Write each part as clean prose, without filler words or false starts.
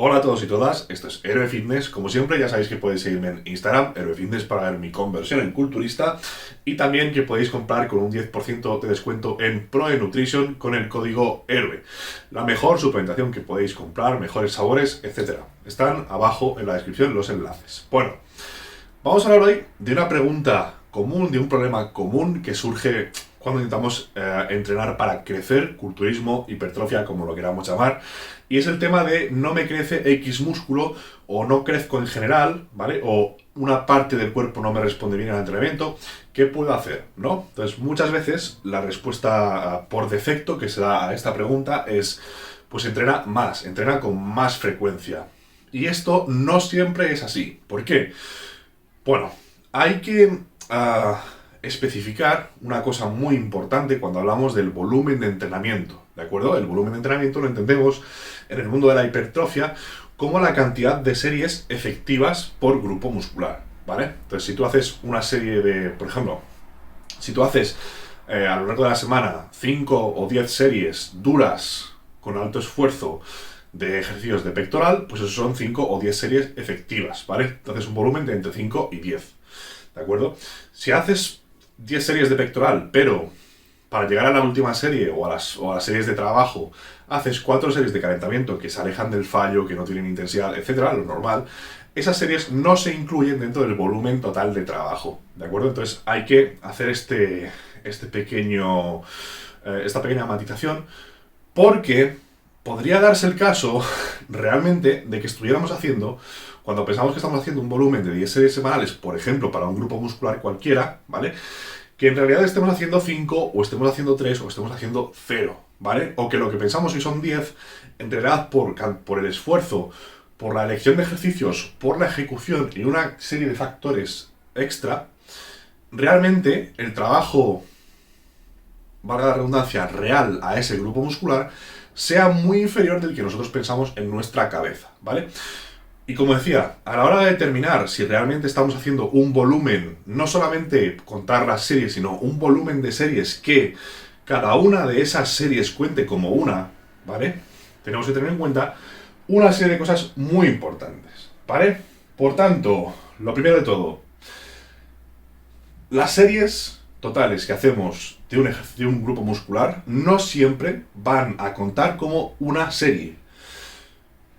Hola a todos y todas, esto es Héroe Fitness. Como siempre, ya sabéis que podéis seguirme en Instagram, Héroe Fitness, para ver mi conversión en culturista, y también que podéis comprar con un 10% de descuento en Proe Nutrition con el código Héroe. La mejor suplementación que podéis comprar, mejores sabores, etc. Están abajo en la descripción los enlaces. Bueno, vamos a hablar hoy de una pregunta común, de un problema común que surge cuando intentamos entrenar para crecer, culturismo, hipertrofia, como lo queramos llamar, y es el tema de no me crece X músculo, o no crezco en general, ¿vale? O una parte del cuerpo no me responde bien al entrenamiento. ¿Qué puedo hacer? ¿No? Entonces, muchas veces la respuesta por defecto que se da a esta pregunta es, pues entrena más, entrena con más frecuencia. Y esto no siempre es así. ¿Por qué? Bueno, hay que especificar una cosa muy importante cuando hablamos del volumen de entrenamiento, ¿de acuerdo? El volumen de entrenamiento lo entendemos en el mundo de la hipertrofia como la cantidad de series efectivas por grupo muscular, ¿vale? Entonces, si tú haces una serie de, por ejemplo, si tú haces a lo largo de la semana 5 o 10 series duras con alto esfuerzo de ejercicios de pectoral, pues esos son 5 o 10 series efectivas, ¿vale? Entonces un volumen de entre 5 y 10, ¿de acuerdo? Si haces 10 series de pectoral, pero para llegar a la última serie o a las series de trabajo haces 4 series de calentamiento que se alejan del fallo, que no tienen intensidad, etcétera, lo normal, esas series no se incluyen dentro del volumen total de trabajo, ¿de acuerdo? Entonces hay que hacer esta pequeña matización, porque podría darse el caso realmente de que estuviéramos haciendo, cuando pensamos que estamos haciendo un volumen de 10 series semanales, por ejemplo, para un grupo muscular cualquiera, ¿vale? Que en realidad estemos haciendo 5, o estemos haciendo 3, o estemos haciendo 0, ¿vale? O que lo que pensamos que son 10, en realidad por el esfuerzo, por la elección de ejercicios, por la ejecución y una serie de factores extra, realmente el trabajo, valga la redundancia, real a ese grupo muscular sea muy inferior del que nosotros pensamos en nuestra cabeza, ¿vale? Y como decía, a la hora de determinar si realmente estamos haciendo un volumen, no solamente contar las series, sino un volumen de series que cada una de esas series cuente como una, ¿vale? Tenemos que tener en cuenta una serie de cosas muy importantes, ¿vale? Por tanto, lo primero de todo, las series totales que hacemos de un grupo muscular no siempre van a contar como una serie.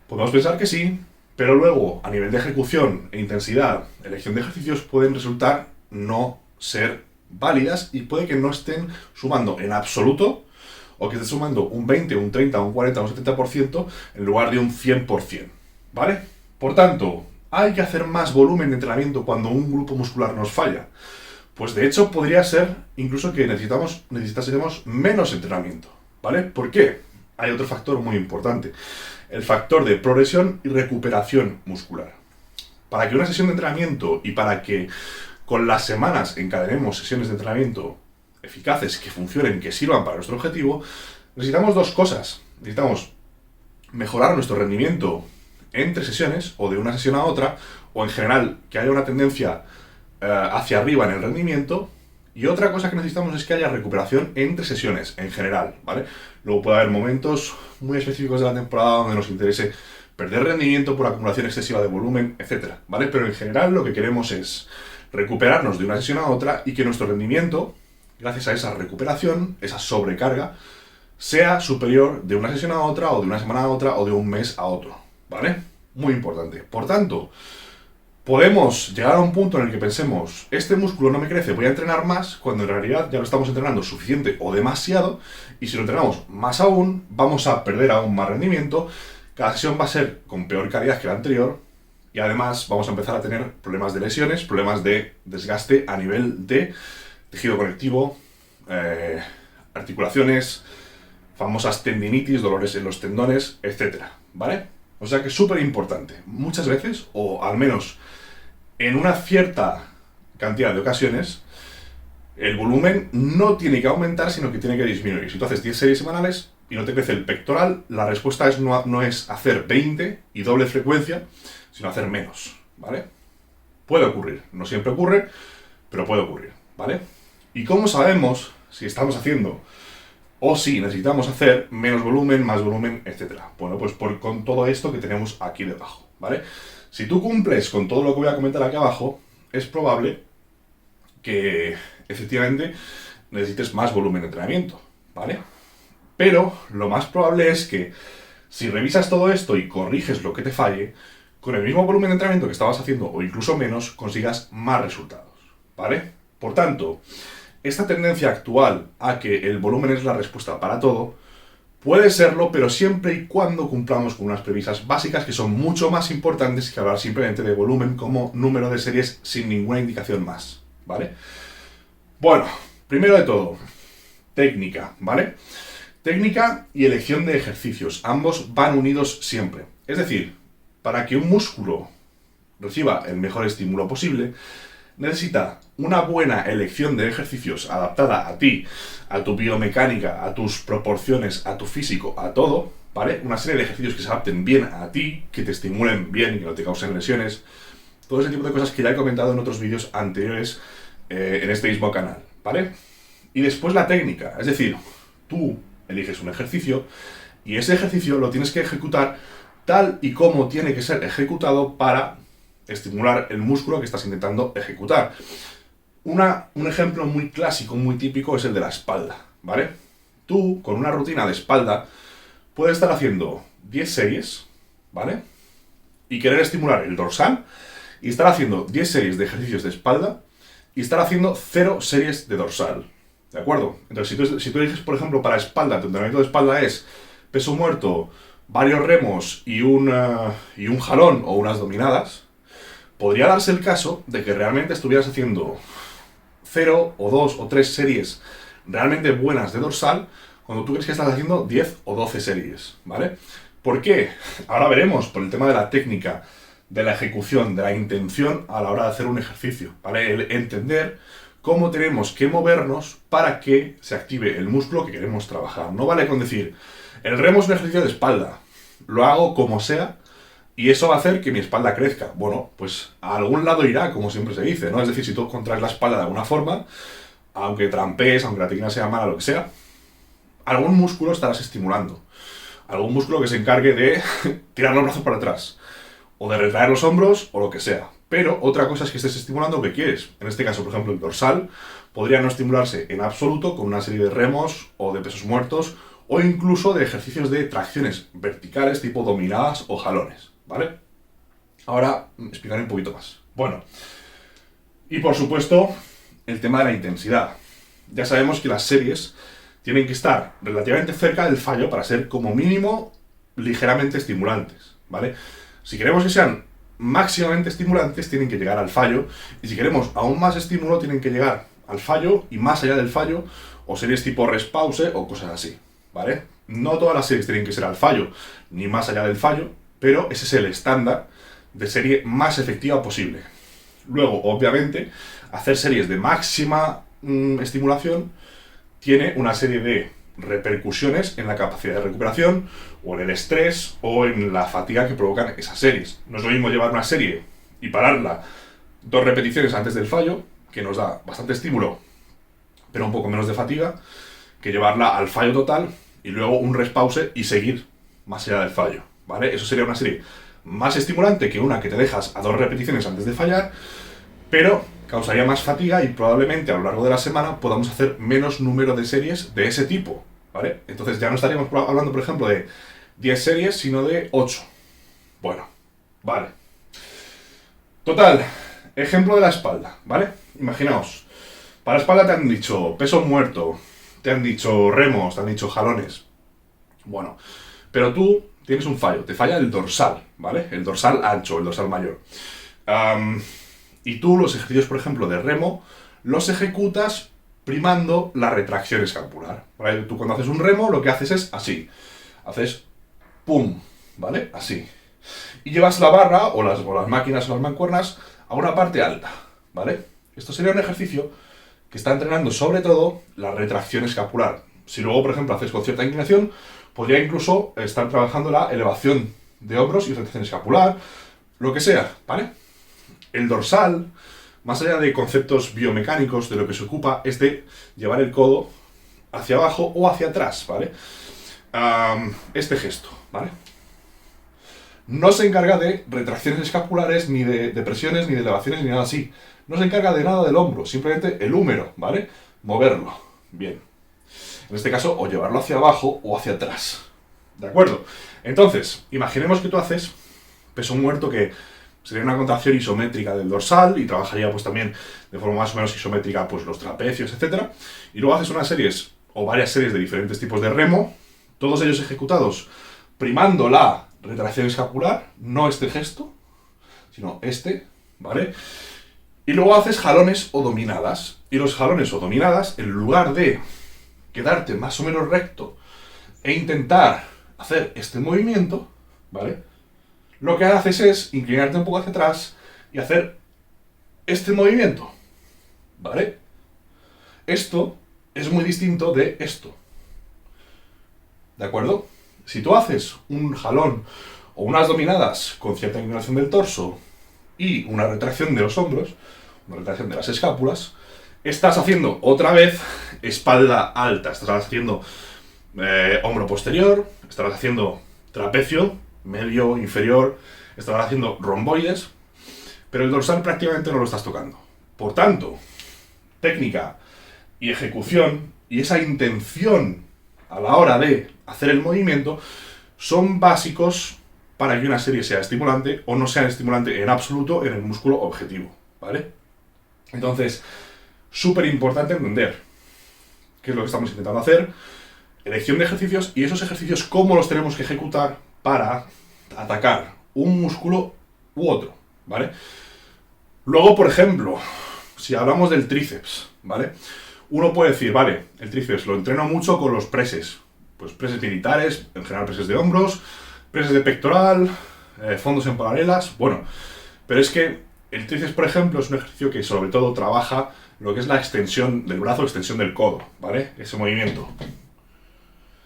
Podemos pensar que sí, pero luego, a nivel de ejecución e intensidad, elección de ejercicios pueden resultar no ser válidas y puede que no estén sumando en absoluto, o que estén sumando un 20, un 30, un 40, un 70% en lugar de un 100%, ¿vale? Por tanto, hay que hacer más volumen de entrenamiento cuando un grupo muscular nos falla. Pues de hecho podría ser incluso que necesitásemos menos entrenamiento, ¿vale? ¿Por qué? Hay otro factor muy importante, el factor de progresión y recuperación muscular. Para que una sesión de entrenamiento y para que con las semanas encadenemos sesiones de entrenamiento eficaces, que funcionen, que sirvan para nuestro objetivo, necesitamos dos cosas. Necesitamos mejorar nuestro rendimiento entre sesiones, o de una sesión a otra, o en general que haya una tendencia hacia arriba en el rendimiento. Y otra cosa que necesitamos es que haya recuperación entre sesiones, en general, ¿vale? Luego puede haber momentos muy específicos de la temporada donde nos interese perder rendimiento por acumulación excesiva de volumen, etcétera, ¿vale? Pero en general lo que queremos es recuperarnos de una sesión a otra y que nuestro rendimiento, gracias a esa recuperación, esa sobrecarga, sea superior de una sesión a otra, o de una semana a otra, o de un mes a otro, ¿vale? Muy importante. Por tanto, podemos llegar a un punto en el que pensemos, este músculo no me crece, voy a entrenar más, cuando en realidad ya lo estamos entrenando suficiente o demasiado, y si lo entrenamos más aún, vamos a perder aún más rendimiento, cada sesión va a ser con peor calidad que la anterior, y además vamos a empezar a tener problemas de lesiones, problemas de desgaste a nivel de tejido conectivo, articulaciones, famosas tendinitis, dolores en los tendones, etcétera, ¿vale? O sea que es súper importante. Muchas veces, o al menos en una cierta cantidad de ocasiones, el volumen no tiene que aumentar, sino que tiene que disminuir. Si tú haces 10 series semanales y no te crece el pectoral, la respuesta no es hacer 20 y doble frecuencia, sino hacer menos, ¿vale? Puede ocurrir, no siempre ocurre, pero puede ocurrir, ¿vale? ¿Y cómo sabemos si estamos haciendo O si necesitamos hacer menos volumen, más volumen, etc. Bueno, pues con todo esto que tenemos aquí debajo, ¿vale? Si tú cumples con todo lo que voy a comentar aquí abajo, es probable que efectivamente necesites más volumen de entrenamiento, ¿vale? Pero lo más probable es que si revisas todo esto y corriges lo que te falle, con el mismo volumen de entrenamiento que estabas haciendo o incluso menos, consigas más resultados, ¿vale? Por tanto, esta tendencia actual a que el volumen es la respuesta para todo, puede serlo, pero siempre y cuando cumplamos con unas premisas básicas que son mucho más importantes que hablar simplemente de volumen como número de series sin ninguna indicación más, ¿vale? Bueno, primero de todo, técnica, ¿vale? Técnica y elección de ejercicios, ambos van unidos siempre. Es decir, para que un músculo reciba el mejor estímulo posible, necesita una buena elección de ejercicios adaptada a ti, a tu biomecánica, a tus proporciones, a tu físico, a todo, ¿vale? Una serie de ejercicios que se adapten bien a ti, que te estimulen bien y que no te causen lesiones. Todo ese tipo de cosas que ya he comentado en otros vídeos anteriores en este mismo canal, ¿vale? Y después la técnica, es decir, tú eliges un ejercicio y ese ejercicio lo tienes que ejecutar tal y como tiene que ser ejecutado para estimular el músculo que estás intentando ejecutar. Un ejemplo muy clásico, muy típico, es el de la espalda, ¿vale? Tú, con una rutina de espalda, puedes estar haciendo 10 series, ¿vale? Y querer estimular el dorsal, y estar haciendo 10 series de ejercicios de espalda, y estar haciendo 0 series de dorsal, ¿de acuerdo? Entonces, si tú eliges, por ejemplo, para espalda, tu entrenamiento de espalda es peso muerto, varios remos y un jalón o unas dominadas, podría darse el caso de que realmente estuvieras haciendo 0 o 2 o 3 series realmente buenas de dorsal cuando tú crees que estás haciendo 10 o 12 series, ¿vale? ¿Por qué? Ahora veremos, por el tema de la técnica, de la ejecución, de la intención a la hora de hacer un ejercicio, ¿vale? El entender cómo tenemos que movernos para que se active el músculo que queremos trabajar. No vale con decir, el remo es un ejercicio de espalda, lo hago como sea, y eso va a hacer que mi espalda crezca. Bueno, pues a algún lado irá, como siempre se dice, ¿no? Es decir, si tú contraes la espalda de alguna forma, aunque trampees, aunque la técnica sea mala, lo que sea, algún músculo estarás estimulando. Algún músculo que se encargue de tirar los brazos para atrás, o de retraer los hombros, o lo que sea. Pero otra cosa es que estés estimulando lo que quieres. En este caso, por ejemplo, el dorsal podría no estimularse en absoluto con una serie de remos o de pesos muertos, o incluso de ejercicios de tracciones verticales tipo dominadas o jalones, ¿vale? Ahora explicaré un poquito más. Bueno, y por supuesto, el tema de la intensidad. Ya sabemos que las series tienen que estar relativamente cerca del fallo para ser como mínimo ligeramente estimulantes, ¿vale? Si queremos que sean máximamente estimulantes, tienen que llegar al fallo, y si queremos aún más estímulo, tienen que llegar al fallo y más allá del fallo, o series tipo rest pause o cosas así, ¿vale? No todas las series tienen que ser al fallo, ni más allá del fallo, pero ese es el estándar de serie más efectiva posible. Luego, obviamente, hacer series de máxima estimulación tiene una serie de repercusiones en la capacidad de recuperación, o en el estrés, o en la fatiga que provocan esas series. No es lo mismo llevar una serie y pararla 2 repeticiones antes del fallo, que nos da bastante estímulo, pero un poco menos de fatiga, que llevarla al fallo total y luego un rest pause y seguir más allá del fallo, ¿vale? Eso sería una serie más estimulante que una que te dejas a 2 repeticiones antes de fallar, pero causaría más fatiga y probablemente a lo largo de la semana podamos hacer menos número de series de ese tipo, ¿vale? Entonces ya no estaríamos hablando, por ejemplo, de 10 series, sino de 8. Bueno, vale. Total, ejemplo de la espalda, ¿vale? Imaginaos, para la espalda te han dicho peso muerto, te han dicho remos, te han dicho jalones. Bueno, pero tú tienes un fallo, te falla el dorsal, ¿vale? El dorsal ancho, el dorsal mayor. Y tú los ejercicios, por ejemplo, de remo, los ejecutas primando la retracción escapular, ¿vale? Tú cuando haces un remo, lo que haces es así. Haces pum, ¿vale? Así. Y llevas la barra, o las máquinas o las mancuernas, a una parte alta, ¿vale? Esto sería un ejercicio que está entrenando sobre todo la retracción escapular. Si luego, por ejemplo, haces con cierta inclinación, podría incluso estar trabajando la elevación de hombros y retracción escapular, lo que sea, ¿vale? El dorsal, más allá de conceptos biomecánicos, de lo que se ocupa es de llevar el codo hacia abajo o hacia atrás, ¿vale? Este gesto, ¿vale? No se encarga de retracciones escapulares, ni de depresiones, ni de elevaciones, ni nada así. No se encarga de nada del hombro, simplemente el húmero, ¿vale? Moverlo. Bien. En este caso, o llevarlo hacia abajo o hacia atrás. ¿De acuerdo? Entonces, imaginemos que tú haces peso muerto, que sería una contracción isométrica del dorsal y trabajaría pues también de forma más o menos isométrica pues los trapecios, etcétera. Y luego haces unas series o varias series de diferentes tipos de remo, todos ellos ejecutados primando la retracción escapular, no este gesto, sino este, ¿vale? Y luego haces jalones o dominadas. Y los jalones o dominadas, en lugar de quedarte más o menos recto e intentar hacer este movimiento, ¿vale? Lo que haces es inclinarte un poco hacia atrás y hacer este movimiento, ¿vale? Esto es muy distinto de esto, ¿de acuerdo? Si tú haces un jalón o unas dominadas con cierta inclinación del torso y una retracción de los hombros, una retracción de las escápulas, estás haciendo otra vez espalda alta, estás haciendo hombro posterior, estarás haciendo trapecio, medio, inferior, estarás haciendo romboides, pero el dorsal prácticamente no lo estás tocando. Por tanto, técnica y ejecución y esa intención a la hora de hacer el movimiento son básicos para que una serie sea estimulante o no sea estimulante en absoluto en el músculo objetivo, ¿vale? Entonces, súper importante entender qué es lo que estamos intentando hacer, elección de ejercicios y esos ejercicios cómo los tenemos que ejecutar para atacar un músculo u otro, ¿vale? Luego, por ejemplo, si hablamos del tríceps, ¿vale? Uno puede decir, vale, el tríceps lo entreno mucho con los preses, pues preses militares, en general preses de hombros, preses de pectoral, fondos en paralelas, bueno, pero es que el tríceps, por ejemplo, es un ejercicio que sobre todo trabaja lo que es la extensión del brazo, extensión del codo, ¿vale? Ese movimiento.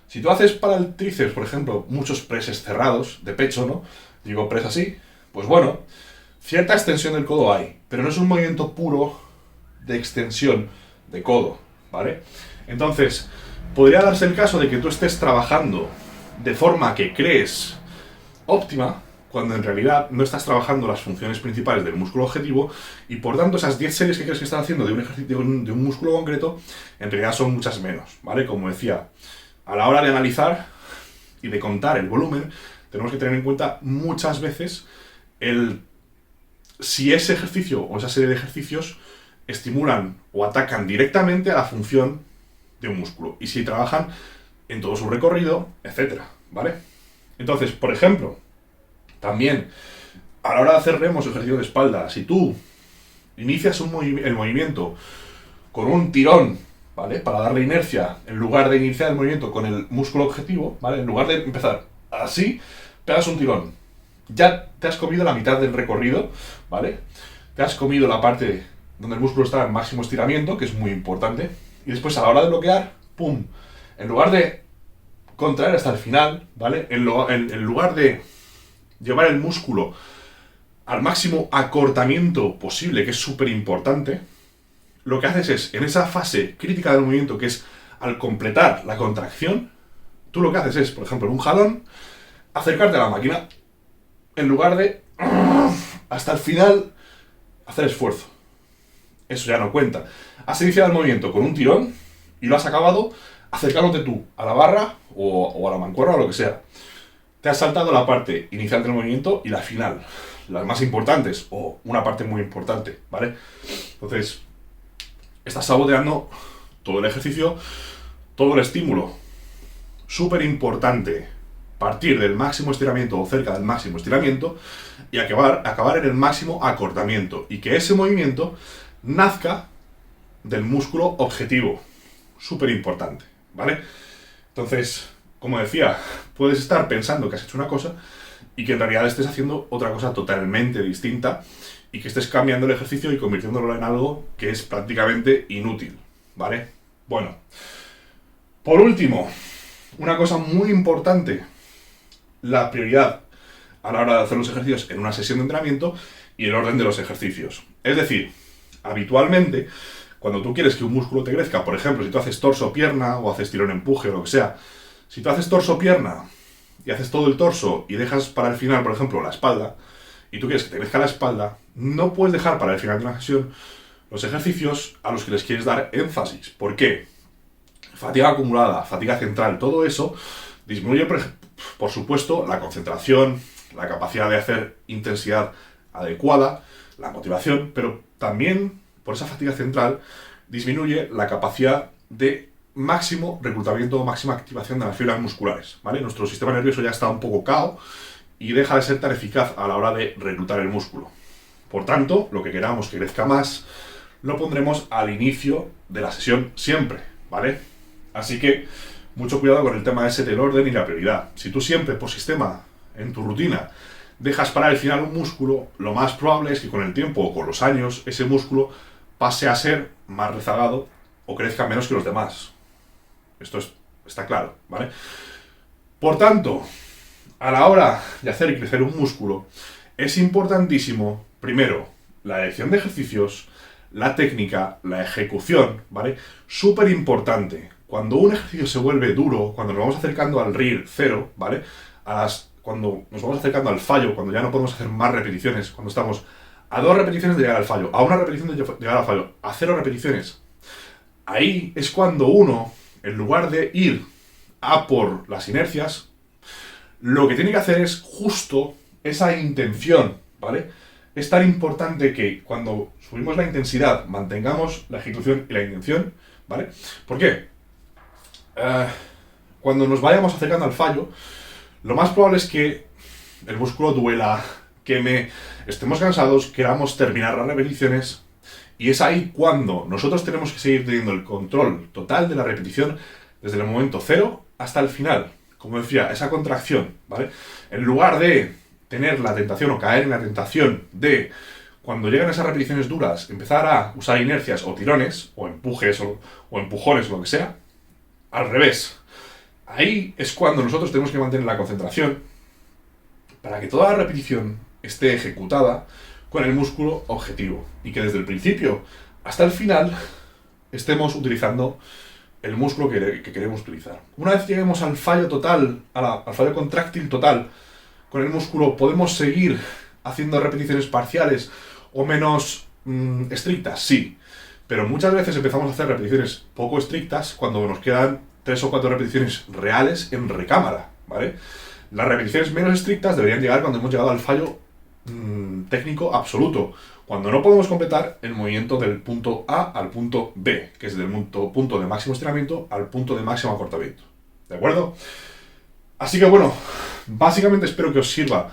Si tú haces para el tríceps, por ejemplo, muchos preses cerrados, de pecho, ¿no? Digo press así, pues bueno, cierta extensión del codo hay, pero no es un movimiento puro de extensión de codo, ¿vale? Entonces, podría darse el caso de que tú estés trabajando de forma que crees óptima, cuando en realidad no estás trabajando las funciones principales del músculo objetivo y por tanto esas 10 series que crees que estás haciendo de un ejercicio de un músculo concreto, en realidad son muchas menos, ¿vale? Como decía, a la hora de analizar y de contar el volumen, tenemos que tener en cuenta muchas veces si ese ejercicio o esa serie de ejercicios estimulan o atacan directamente a la función de un músculo y si trabajan en todo su recorrido, etcétera, ¿vale? Entonces, por ejemplo, también a la hora de hacer remos o ejercicio de espalda, si tú inicias el movimiento con un tirón, ¿vale? Para darle inercia, en lugar de iniciar el movimiento con el músculo objetivo, ¿vale? En lugar de empezar así, pegas un tirón. Ya te has comido la mitad del recorrido, ¿vale? Te has comido la parte donde el músculo está en máximo estiramiento, que es muy importante, y después a la hora de bloquear, ¡pum! En lugar de contraer hasta el final, ¿vale? En lugar de llevar el músculo al máximo acortamiento posible, que es súper importante, lo que haces es, en esa fase crítica del movimiento, que es al completar la contracción, tú lo que haces es, por ejemplo, en un jalón, acercarte a la máquina, en lugar de hasta el final hacer esfuerzo. Eso ya no cuenta. Has iniciado el movimiento con un tirón y lo has acabado acercándote tú a la barra o a la mancuerna o lo que sea. Te has saltado la parte inicial del movimiento y la final, las más importantes o una parte muy importante, ¿vale? Entonces, estás saboteando todo el ejercicio, todo el estímulo. Súper importante partir del máximo estiramiento o cerca del máximo estiramiento y acabar en el máximo acortamiento y que ese movimiento nazca del músculo objetivo. Súper importante, ¿vale? Entonces, como decía, puedes estar pensando que has hecho una cosa y que en realidad estés haciendo otra cosa totalmente distinta y que estés cambiando el ejercicio y convirtiéndolo en algo que es prácticamente inútil, ¿vale? Bueno, por último, una cosa muy importante, la prioridad a la hora de hacer los ejercicios en una sesión de entrenamiento y el orden de los ejercicios. Es decir, habitualmente, Cuando tú quieres que un músculo te crezca, por ejemplo, si tú haces torso-pierna o haces tirón-empuje o lo que sea, si tú haces torso-pierna y haces todo el torso y dejas para el final, por ejemplo, la espalda, y tú quieres que te crezca la espalda, no puedes dejar para el final de una sesión los ejercicios a los que les quieres dar énfasis. ¿Por qué? Fatiga acumulada, fatiga central, todo eso disminuye, por supuesto, la concentración, la capacidad de hacer intensidad adecuada, la motivación, pero también, por esa fatiga central, disminuye la capacidad de máximo reclutamiento o máxima activación de las fibras musculares, ¿vale? Nuestro sistema nervioso ya está un poco cao y deja de ser tan eficaz a la hora de reclutar el músculo. Por tanto, lo que queramos que crezca más, lo pondremos al inicio de la sesión siempre, ¿vale? Así que, mucho cuidado con el tema ese del orden y la prioridad. Si tú siempre, por sistema, en tu rutina, dejas para el final un músculo, lo más probable es que con el tiempo o con los años, ese músculo pase a ser más rezagado o crezca menos que los demás. Esto está claro, ¿vale? Por tanto, a la hora de hacer crecer un músculo, es importantísimo, primero, la elección de ejercicios, la técnica, la ejecución, ¿vale? Súper importante. Cuando un ejercicio se vuelve duro, cuando nos vamos acercando al RIR 0, ¿vale? Cuando nos vamos acercando al fallo, cuando ya no podemos hacer más repeticiones, cuando estamos a 2 repeticiones de llegar al fallo, a 1 repetición de llegar al fallo, a 0 repeticiones, ahí es cuando uno, en lugar de ir a por las inercias, lo que tiene que hacer es justo esa intención, ¿vale? Es tan importante que cuando subimos la intensidad mantengamos la ejecución y la intención, ¿vale? ¿Por qué? Cuando nos vayamos acercando al fallo, lo más probable es que el músculo duela, queme, estemos cansados, queramos terminar las repeticiones, y es ahí cuando nosotros tenemos que seguir teniendo el control total de la repetición desde el momento 0 hasta el final. Como decía, esa contracción, ¿vale? En lugar de tener la tentación o caer en la tentación de, cuando llegan esas repeticiones duras, empezar a usar inercias o tirones, o empujes o empujones o lo que sea, al revés. Ahí es cuando nosotros tenemos que mantener la concentración para que toda la repetición esté ejecutada con el músculo objetivo y que desde el principio hasta el final estemos utilizando el músculo que queremos utilizar. Una vez lleguemos al fallo total, al fallo contráctil total con el músculo, podemos seguir haciendo repeticiones parciales o menos estrictas, sí, pero muchas veces empezamos a hacer repeticiones poco estrictas cuando nos quedan 3 o 4 repeticiones reales en recámara, ¿vale? Las repeticiones menos estrictas deberían llegar cuando hemos llegado al fallo técnico absoluto, cuando no podemos completar el movimiento del punto A al punto B, que es del punto de máximo estiramiento al punto de máximo acortamiento, ¿de acuerdo? Así que bueno, básicamente espero que os sirva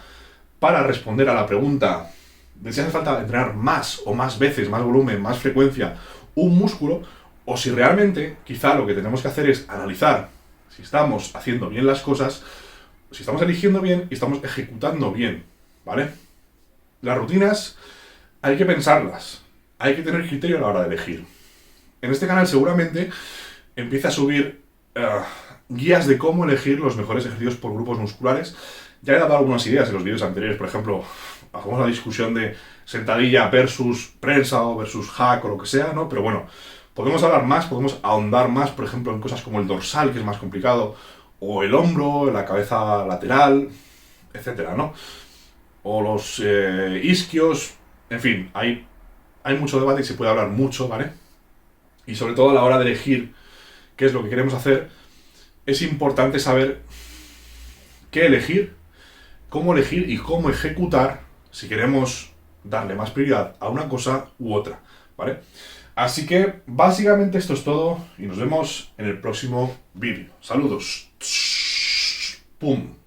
para responder a la pregunta de si hace falta entrenar más o más veces, más volumen, más frecuencia un músculo, o si realmente quizá lo que tenemos que hacer es analizar si estamos haciendo bien las cosas, si estamos eligiendo bien y estamos ejecutando bien, ¿vale? Las rutinas hay que pensarlas, hay que tener criterio a la hora de elegir. En este canal seguramente empiece a subir guías de cómo elegir los mejores ejercicios por grupos musculares. Ya he dado algunas ideas en los vídeos anteriores, por ejemplo, hacemos la discusión de sentadilla versus prensa o versus hack o lo que sea, ¿no? Pero bueno, podemos hablar más, podemos ahondar más, por ejemplo, en cosas como el dorsal, que es más complicado, o el hombro, la cabeza lateral, etcétera, ¿no? O los isquios, en fin, hay mucho debate y se puede hablar mucho, ¿vale? Y sobre todo a la hora de elegir qué es lo que queremos hacer, es importante saber qué elegir, cómo elegir y cómo ejecutar si queremos darle más prioridad a una cosa u otra, ¿vale? Así que básicamente esto es todo y nos vemos en el próximo vídeo. Saludos. ¡Pum!